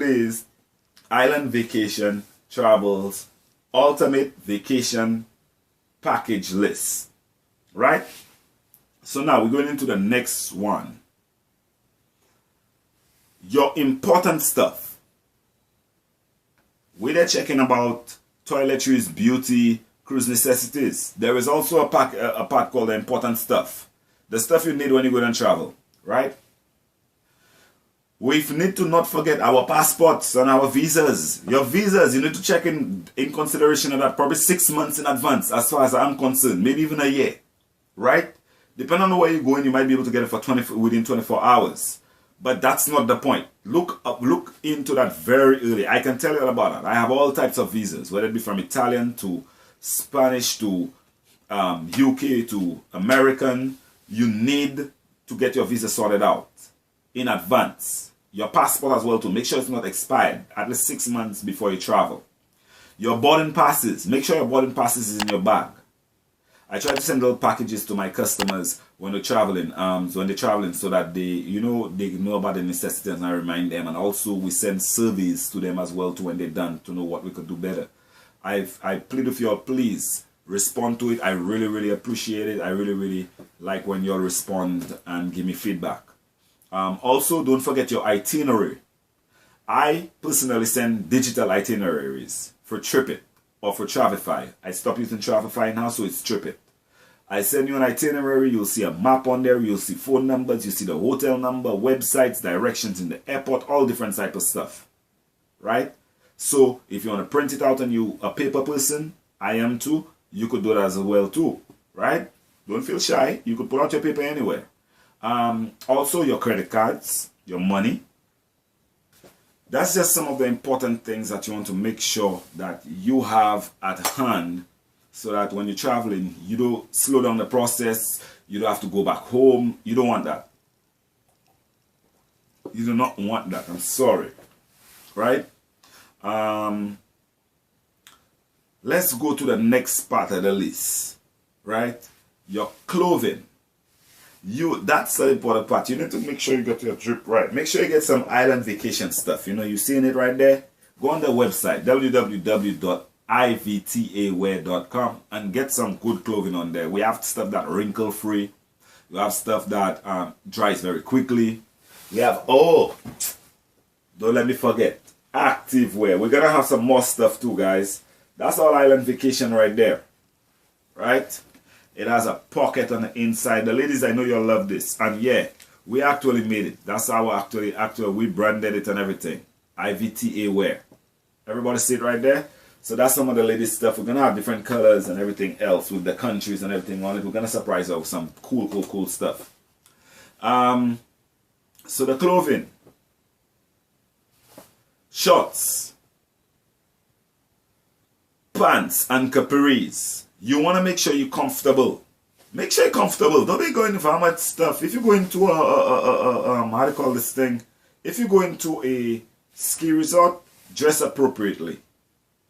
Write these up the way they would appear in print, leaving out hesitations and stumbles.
is Island Vacation Travels Ultimate Vacation Package List. Right? So now we're going into the next one. Your important stuff. We're checking about toiletries, beauty, cruise necessities. There is also a part called the important stuff. The stuff you need when you go and travel, right? We need to not forget our passports and our visas. Your visas, you need to check in consideration of that probably 6 months in advance, as far as I'm concerned, maybe even a year, right? Depending on where you're going, you might be able to get it for within 24 hours. But that's not the point. Look into that very early. I can tell you all about it. I have all types of visas, whether it be from Italian to Spanish to UK to American. You need to get your visa sorted out in advance. Your passport as well, to make sure it's not expired at least 6 months before you travel. Your boarding passes. Make sure your boarding passes is in your bag. I try to send little packages to my customers when they're traveling, so that they know about the necessities, and I remind them. And also we send surveys to them as well to when they're done, to know what we could do better. I plead with you all, please respond to it. I really appreciate it. I really like when you all respond and give me feedback. Also, don't forget your itinerary. I personally send digital itineraries for TripIt or for Travify. I stopped using Travify now, so it's TripIt. I send you an itinerary. You'll see a map on there. You'll see phone numbers. You see the hotel number, websites, directions in the airport, all different type of stuff, right? So if you want to print it out and you a paper person, I am too, you could do that as well too, right? Don't feel shy. You could pull out your paper anywhere. Also your credit cards, your money. That's just some of the important things that you want to make sure that you have at hand, so that when you're traveling, you don't slow down the process. You don't have to go back home. You don't want that. You do not want that. I'm sorry. Right? Let's go to the next part of the list. Right? Your clothing. That's the important part. You need to make sure you get your drip right. Make sure you get some island vacation stuff. You're seeing it right there. Go on the website www.ivtawear.com and get some good clothing on there. We have stuff that wrinkle free. We have stuff that dries very quickly. We have, don't let me forget, active wear. We're gonna have some more stuff too, guys. That's all island vacation right there, right? It has a pocket on the inside. The ladies, I know you'll love this. And yeah, we actually made it. That's how actually we branded it and everything. IVTA wear. Everybody see it right there? So that's some of the ladies stuff. We're going to have different colors and everything else with the countries and everything on it. We're going to surprise you with some cool stuff. So the clothing. Shorts. Pants and capris. You want to make sure you're comfortable. Make sure you're comfortable. Don't be going for how much stuff. If you go into how do you call this thing? If you go into a ski resort, dress appropriately.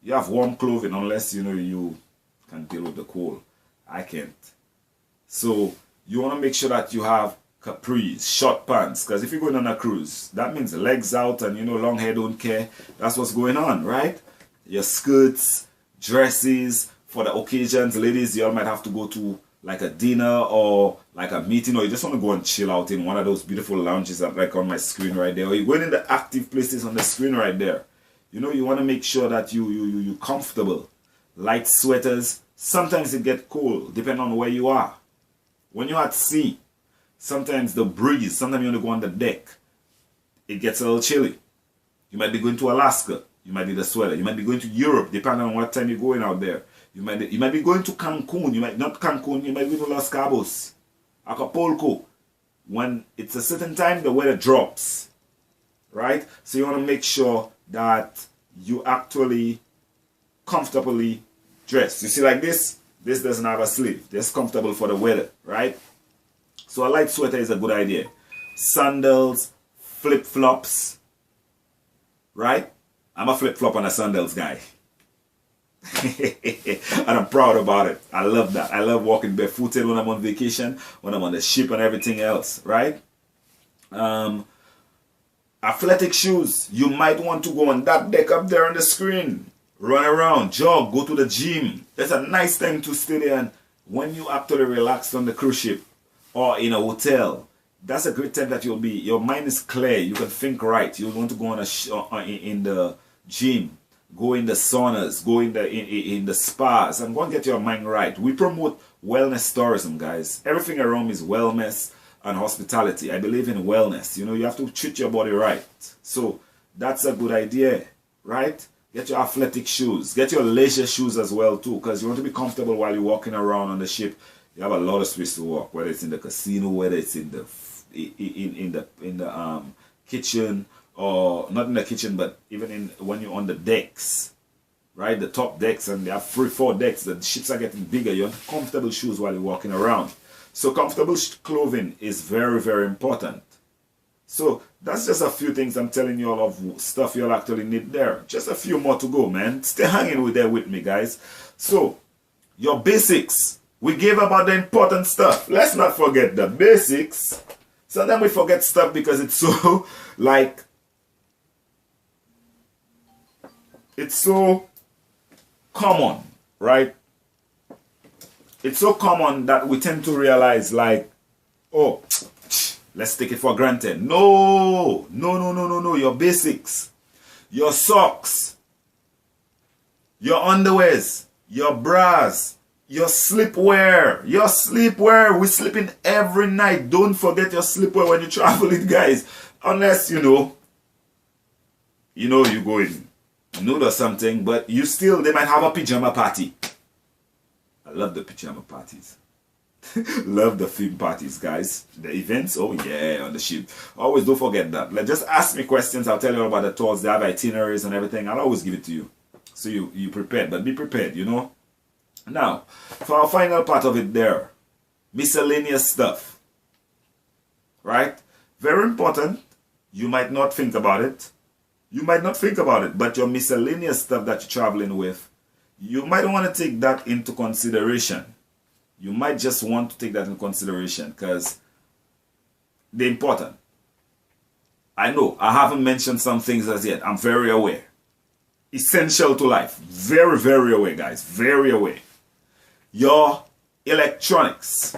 You have warm clothing, unless you can deal with the cold. I can't. So you want to make sure that you have capris, short pants, because if you're going on a cruise, that means legs out and long hair don't care. That's what's going on, right? Your skirts, dresses. For the occasions, ladies, you all might have to go to like a dinner or like a meeting, or you just want to go and chill out in one of those beautiful lounges that like on my screen right there, or you're going in the active places on the screen right there. You want to make sure that you're comfortable. Light sweaters. Sometimes it gets cold depending on where you are. When you're at sea, sometimes the breeze, sometimes you want to go on the deck, it gets a little chilly. You might be going to Alaska. You might need a sweater. You might be going to Europe, depending on what time you're going out there. You might be going to Cancun. You might not Cancun. You might be to Los Cabos, Acapulco. When it's a certain time, the weather drops, right? So you want to make sure that you actually comfortably dress. You see, like this doesn't have a sleeve. This is comfortable for the weather, right? So a light sweater is a good idea. Sandals, flip-flops, right? I'm a flip-flop and a sandals guy. And I'm proud about it. I love that. I love walking barefooted when I'm on vacation, when I'm on the ship and everything else, right? Athletic shoes. You might want to go on that deck up there on the screen. Run around, jog, go to the gym. It's a nice time to stay there. And when you actually relax on the cruise ship or in a hotel, that's a great time that your mind is clear. You can think right. You want to go on in the gym, go in the saunas, go in the spas, and go and get your mind right. We promote wellness tourism, guys. Everything around is wellness and hospitality. I believe in wellness. You know, you have to treat your body right. So that's a good idea, right? Get your athletic shoes. Get your leisure shoes as well too, because you want to be comfortable while you're walking around on the ship. You have a lot of space to walk, whether it's in the casino, whether it's in the kitchen, or not in the kitchen, but even when you're on the decks, right? The top decks, and they have 3-4 decks. The ships are getting bigger. You want comfortable shoes while you're walking around. So comfortable clothing is very, very important. So that's just a few things I'm telling you all of stuff you'll actually need there. Just a few more to go, man. Stay hanging there with me, guys. So your basics. We gave about the important stuff. Let's not forget the basics. Sometimes we forget stuff because it's so like it's so common, right? It's so common that we tend to realize like, oh, let's take it for granted. No. Your basics, your socks, your underwears, your bras, your sleepwear. We're sleeping every night. Don't forget your sleepwear when you're traveling, guys. Unless, you go in nude or something, but they might have a pajama party. I love the pajama parties. Love the theme parties, guys. The events, oh yeah, on the ship. Always don't forget that. Just ask me questions. I'll tell you all about the tours. They have itineraries and everything. I'll always give it to you. So you prepared, but be prepared, Now, for our final part of it there, miscellaneous stuff. Right? Very important. You might not think about it. But your miscellaneous stuff that you're traveling with, you might want to take that into consideration. You might just want to take that into consideration because they're important. I know I haven't mentioned some things as yet. I'm very aware. Essential to life. Very, very aware, guys. Very aware. Your electronics,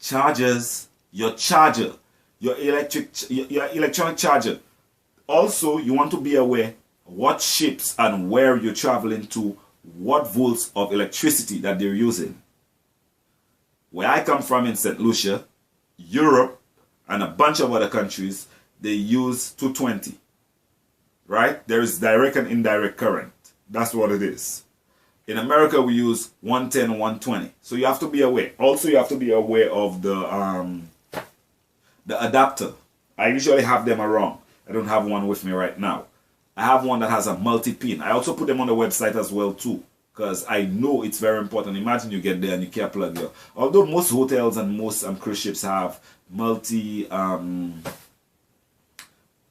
chargers, your charger, your electronic charger. Also, you want to be aware what ships and where you're traveling to, what volts of electricity that they're using. Where I come from in St. Lucia, Europe, and a bunch of other countries, they use 220. Right? There is direct and indirect current. That's what it is. In America, we use 110, 120. So you have to be aware. Also, you have to be aware of the adapter. I usually have them around. I don't have one with me right now. I have one that has a multi-pin. I also put them on the website as well too, because I know it's very important. Imagine you get there and you can't plug your... Although most hotels and most cruise ships have multi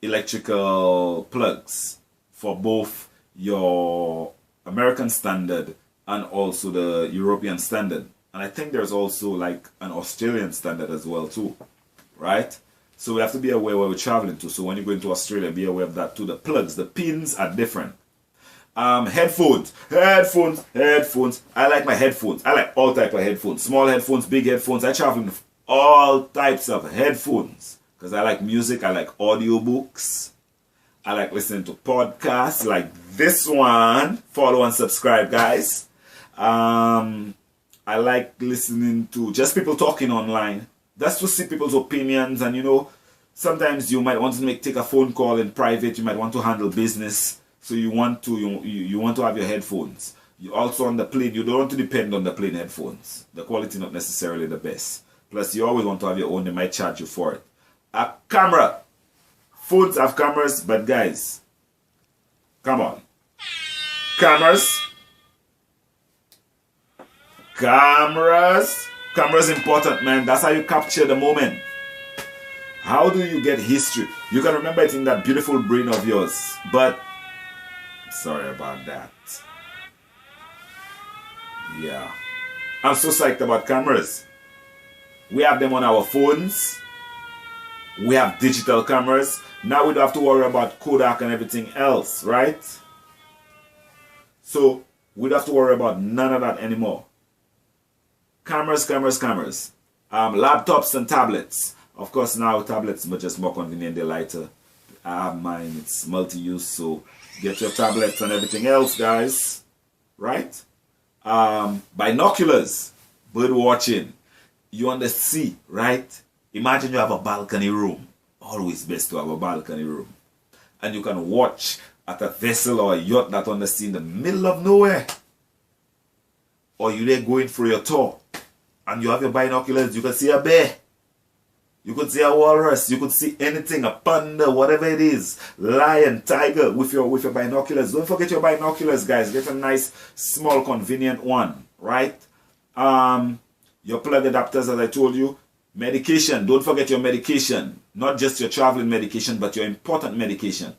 electrical plugs for both your American standard and also the European standard. And I think there's also like an Australian standard as well too, right? So we have to be aware where we're traveling to. So when you're going to Australia, be aware of that too. The plugs, the pins are different. Headphones. I like my headphones. I like all types of headphones. Small headphones, big headphones. I travel with all types of headphones because I like music. I like audiobooks. I like listening to podcasts like this one. Follow and subscribe, guys. I like listening to just people talking online. That's to see people's opinions, and sometimes you might want to take a phone call in private. You might want to handle business, so you want to have your headphones. You also on the plane, you don't want to depend on the plane headphones. The quality not necessarily the best. Plus, you always want to have your own. They might charge you for it. A camera. Phones have cameras, but guys, come on. Cameras. Camera's important, man. That's how you capture the moment. How do you get history? You can remember it in that beautiful brain of yours. But, sorry about that. Yeah. I'm so psyched about cameras. We have them on our phones. We have digital cameras. Now we don't have to worry about Kodak and everything else, right? So we don't have to worry about none of that anymore. Cameras. Laptops and tablets. Of course, now tablets are just more convenient, they're lighter. I have mine, it's multi-use, so get your tablets and everything else, guys. Right? Binoculars, bird watching. You on the sea, right? Imagine you have a balcony room. Always best to have a balcony room. And you can watch at a vessel or a yacht that's on the sea in the middle of nowhere. Or you're there going for your tour. And you have your binoculars, you can see a bear. You could see a walrus, you could see anything, a panda, whatever it is. Lion, tiger, with your binoculars. Don't forget your binoculars, guys. Get a nice, small, convenient one, right? Your plug adapters, as I told you. Medication, don't forget your medication. Not just your traveling medication, but your important medication.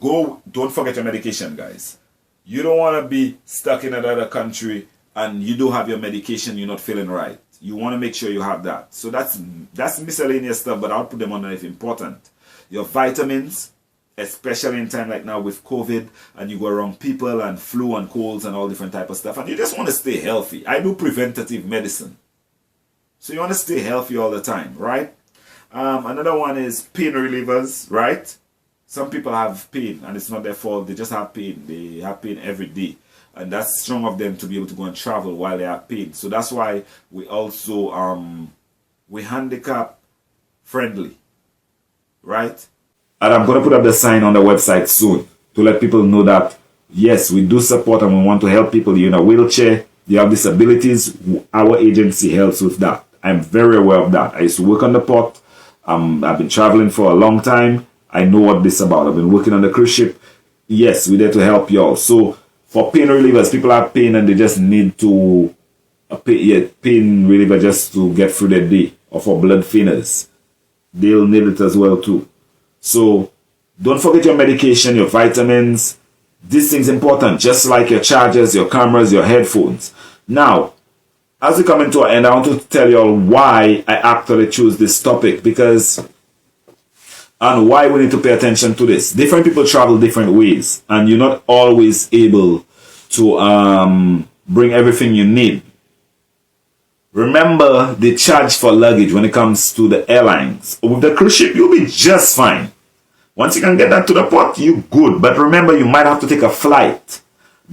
Don't forget your medication, guys. You don't want to be stuck in another country and you do have your medication, you're not feeling right. You want to make sure you have that. So that's miscellaneous stuff, but I'll put them under if important. Your vitamins, especially in time like now with COVID, and you go around people and flu and colds and all different type of stuff, and you just want to stay healthy. I do preventative medicine. So you want to stay healthy all the time, right? Another one is pain relievers, right? Some people have pain, and it's not their fault. They just have pain. They have pain every day. And that's strong of them to be able to go and travel while they have pain. So that's why we also, we handicap friendly, right? And I'm going to put up the sign on the website soon to let people know that, yes, we do support and we want to help people. You're in a wheelchair, you have disabilities, our agency helps with that. I'm very aware of that. I used to work on the port. I've been traveling for a long time. I know what this is about. I've been working on the cruise ship. Yes, we're there to help y'all. So for pain relievers, people have pain and they just need to pain reliever just to get through their day. Or for blood thinners, they'll need it as well too. So don't forget your medication, your vitamins. These things important, just like your chargers, your cameras, your headphones. Now, as we come into an end, I want to tell you all why I actually choose this topic, and why we need to pay attention to this. Different people travel different ways, and you're not always able to bring everything you need. Remember the charge for luggage when it comes to the airlines. With the cruise ship, you'll be just fine. Once you can get that to the port, you're good. But remember, you might have to take a flight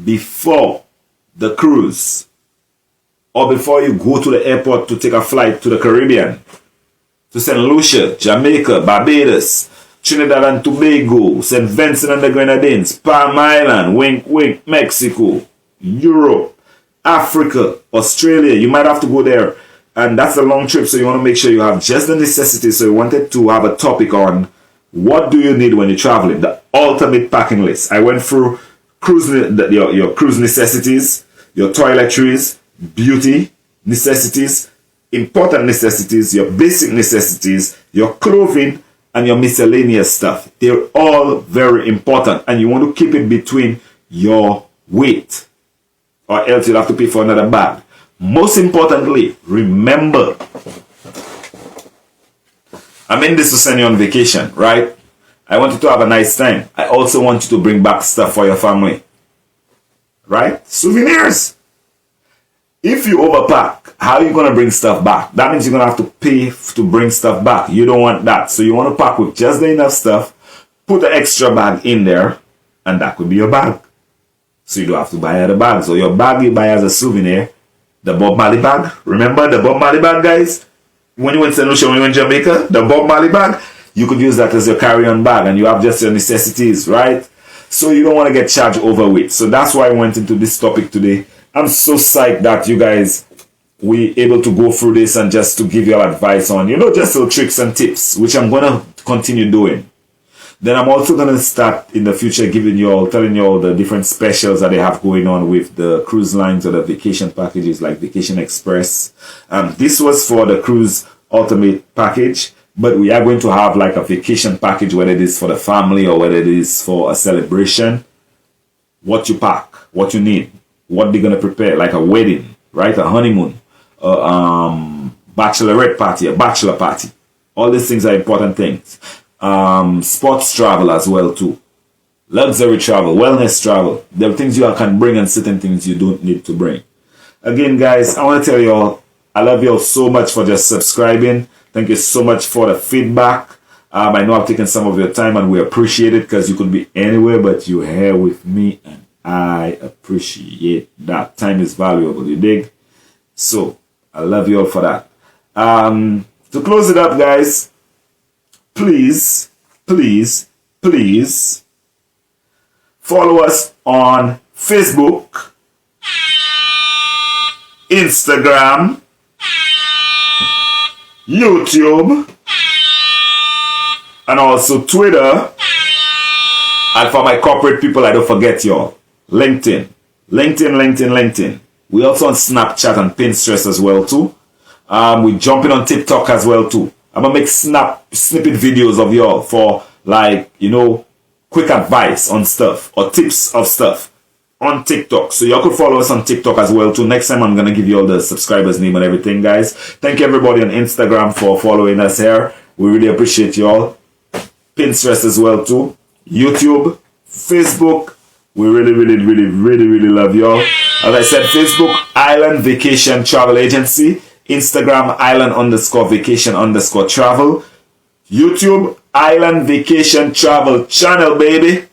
before the cruise, or before you go to the airport to take a flight to the Caribbean, to St. Lucia, Jamaica, Barbados, Trinidad and Tobago, St. Vincent and the Grenadines, Palm Island, wink wink, Mexico, Europe, Africa, Australia. You might have to go there, and that's a long trip, so you want to make sure you have just the necessities. So we wanted to have a topic on what do you need when you're traveling, the ultimate packing list. I went through your cruise necessities, your toiletries, beauty necessities, important necessities, your basic necessities, your clothing, and your miscellaneous stuff. They're all very important, and you want to keep it between your weight, or else you'll have to pay for another bag. Most importantly, remember, I'm in this to send you on vacation, right? I want you to have a nice time. I also want you to bring back stuff for your family, right? Souvenirs. If you overpack, how are you going to bring stuff back? That means you're going to have to pay to bring stuff back. You don't want that. So you want to pack with just the enough stuff, put the extra bag in there, and that could be your bag. So you don't have to buy other bags. So your bag you buy as a souvenir, the Bob Marley bag. Remember the Bob Marley bag, guys? When you went to St. Lucia, when you went to Jamaica, the Bob Marley bag, you could use that as your carry-on bag, and you have just your necessities, right? So you don't want to get charged overweight. So that's why I went into this topic today. I'm so psyched that you guys we able to go through this and just to give you all advice on, just little tricks and tips, which I'm going to continue doing. Then I'm also going to start in the future telling you all the different specials that they have going on with the cruise lines or the vacation packages like Vacation Express. This was for the cruise ultimate package, but we are going to have like a vacation package, whether it is for the family or whether it is for a celebration. What you pack, what you need, what they're going to prepare, like a wedding, right? A honeymoon, bachelorette party, a bachelor party. All these things are important things. Sports travel as well too. Luxury travel, wellness travel. There are things you can bring and certain things you don't need to bring. Again, guys, I want to tell you all, I love you all so much for just subscribing. Thank you so much for the feedback. I know I've taken some of your time and we appreciate it because you could be anywhere but you're here with me and I appreciate that. Time is valuable, you dig? So, I love you all for that. To close it up, guys, please follow us on Facebook, Instagram, YouTube, and also Twitter. And for my corporate people, I don't forget y'all, LinkedIn. We also on Snapchat and Pinterest as well too. We jumping on TikTok as well too. I'm gonna make snippet videos of y'all for, like, you know, quick advice on stuff or tips of stuff on TikTok. So y'all could follow us on TikTok as well too. Next time I'm gonna give you all the subscribers' name and everything, guys. Thank you everybody on Instagram for following us here. We really appreciate y'all. Pinterest as well too. YouTube, Facebook. We really love y'all. As I said, Facebook, Island Vacation Travel Agency. Instagram, Island_Vacation_Travel. YouTube, Island Vacation Travel Channel, baby.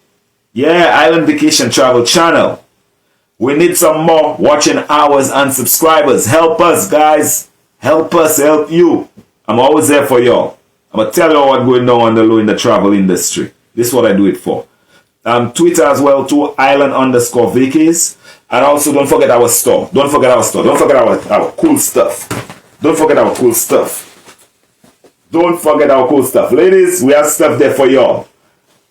Yeah, Island Vacation Travel Channel. We need some more watching hours and subscribers. Help us, guys. Help us, help you. I'm always there for y'all. I'm going to tell you what's going on the low in the travel industry. This is what I do it for. Twitter as well too, Island_Vacays. And also don't forget our store. Don't forget our cool stuff. Don't forget our cool stuff. Ladies, we have stuff there for y'all.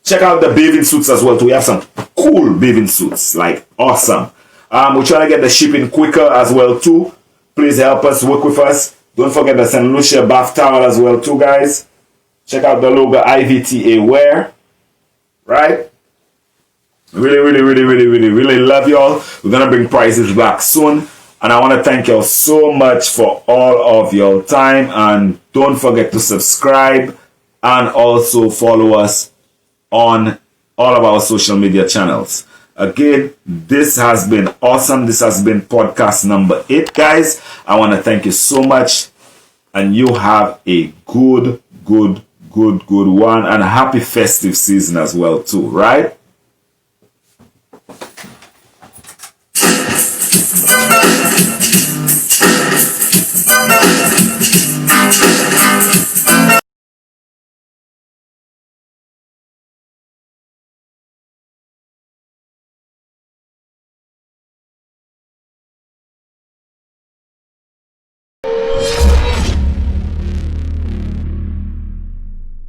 Check out the bathing suits as well too. We have some cool bathing suits. Like, awesome. We're trying to get the shipping quicker as well too. Please help us, work with us. Don't forget the St. Lucia bath towel as well too, guys. Check out the logo IVTA wear. Right? Really love y'all. We're gonna bring prices back soon. And I want to thank y'all so much for all of your time. And don't forget to subscribe and also follow us on all of our social media channels. Again, this has been awesome. This has been podcast number 8, guys. I want to thank you so much. And you have a good one. And a happy festive season as well too, right?